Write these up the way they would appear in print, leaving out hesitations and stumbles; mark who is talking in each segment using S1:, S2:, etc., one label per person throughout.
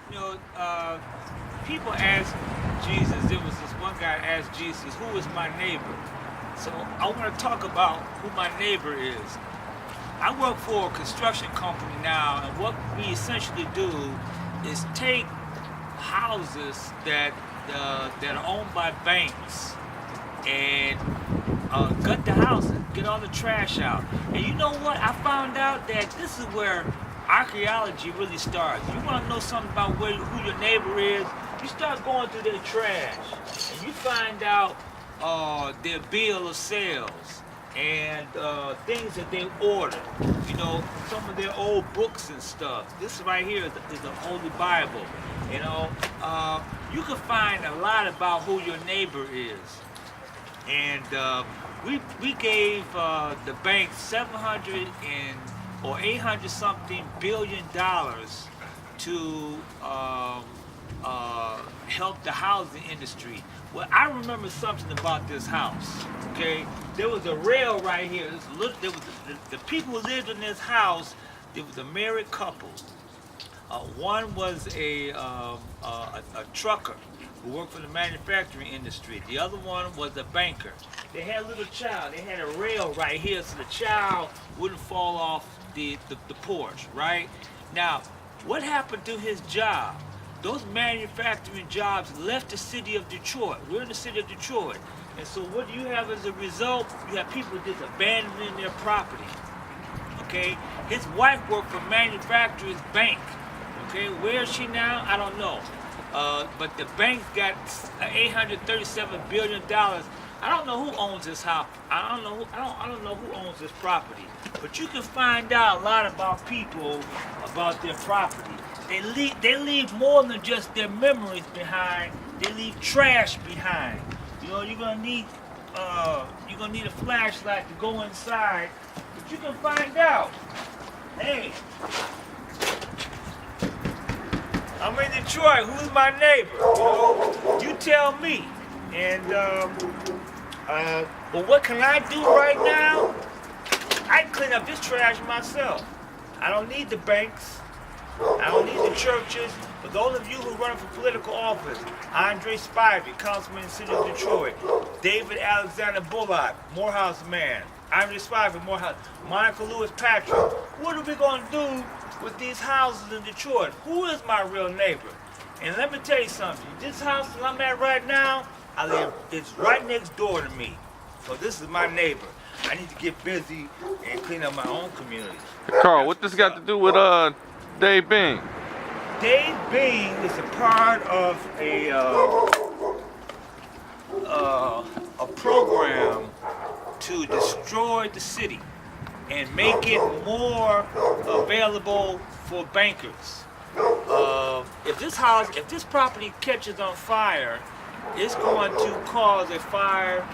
S1: You know, people ask Jesus. There was this one guy asked Jesus, "Who is my neighbor?" So I want to talk about who my neighbor is. I work for a construction company now, and what we essentially do is take houses that are owned by banks and gut the houses, get all the trash out. And you know what? I found out that this is where archaeology really starts. You want to know something about who your neighbor is? You start going through their trash, and you find out their bill of sales and things that they ordered. You know, some of their old books and stuff. This right here is the Holy Bible. You know, you can find a lot about who your neighbor is. And we gave the bank 700 or 800 something $billion to help the housing industry. Well, I remember something about this house. Okay, there was a rail right here. There was the people who lived in this house. There was a married couple. One was a trucker who worked for the manufacturing industry. The other one was a banker. They had a little child. They had a rail right here so the child wouldn't fall off the porch, right? Now, what happened to his job? Those manufacturing jobs left the city of Detroit. We're in the city of Detroit. And so what you have as a result, you have people just abandoning their property. Okay? His wife worked for Manufacturers Bank. Okay, where is she now? I don't know. But the bank's got $837 billion. I don't know who owns this house. I don't know who owns this property. But you can find out a lot about people, about their property. They leave more than just their memories behind. They leave trash behind. You know, you're gonna need a flashlight to go inside, but you can find out. Hey, I'm in Detroit. Who's my neighbor? You know, you tell me. And but what can I do right now? I can clean up this trash myself. I don't need the banks. I don't need the churches. For those of you who are running for political office, Andre Spivey, councilman in the city of Detroit, David Alexander Bullock, Morehouse man, Andre Spivey, Morehouse, Monica Lewis Patrick. What are we going to do with these houses in Detroit? Who is my real neighbor? And let me tell you something. This house that I'm at right now, it's right next door to me. So this is my neighbor. I need to get busy and clean up my own community.
S2: Carl, what this got to do with Dave Bing?
S1: Dave Bing is a part of a program to destroy the city and make it more available for bankers. If this property catches on fire, it's going to cause a fire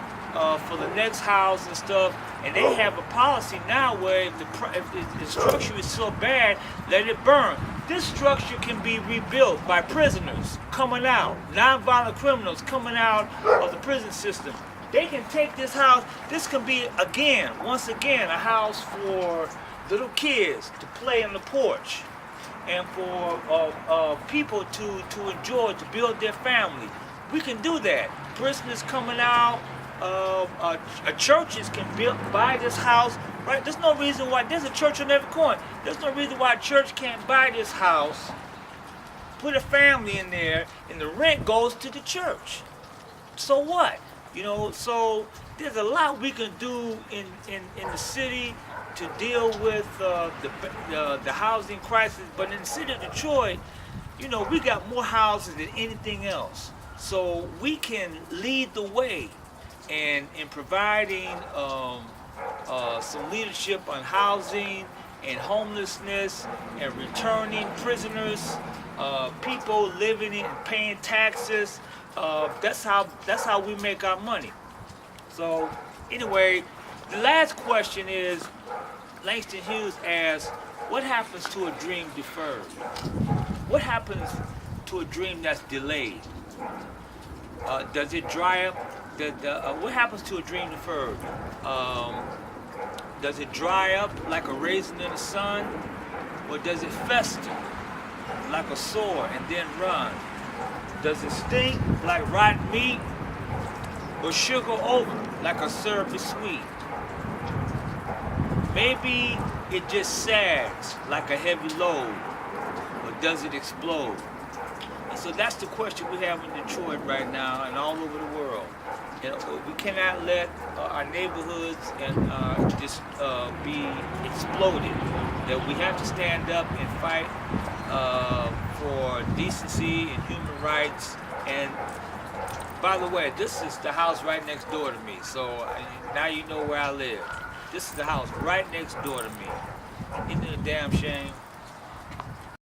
S1: for the next house and stuff. And they have a policy now where if the structure is so bad, let it burn. This structure can be rebuilt by prisoners coming out, nonviolent criminals coming out of the prison system. They can take this house. This can be, once again, a house for little kids to play on the porch and for people to enjoy, to build their family. We can do that. Prisoners coming out, churches can buy this house. Right? There's no reason why. There's a church on every corner. There's no reason why a church can't buy this house, put a family in there, and the rent goes to the church. So what? You know, so there's a lot we can do in the city to deal with the housing crisis. But in the city of Detroit, you know, we got more houses than anything else. So we can lead the way in providing some leadership on housing and homelessness and returning prisoners, people living in and paying taxes. That's how we make our money. So anyway, the last question is, Langston Hughes asks, what happens to a dream deferred? What happens to a dream that's delayed? Does it dry up? What happens to a dream deferred? Does it dry up like a raisin in the sun, or does it fester like a sore and then run? Does it stink like rotten meat or sugar over like a syrupy sweet? Maybe it just sags like a heavy load, or does it explode? And so that's the question we have in Detroit right now and all over the world. You know, we cannot let our neighborhoods and just be exploded. That we have to stand up and fight for decency and human rights. And by the way, this is the house right next door to me. So now you know where I live. This is the house right next door to me. Isn't it a damn shame?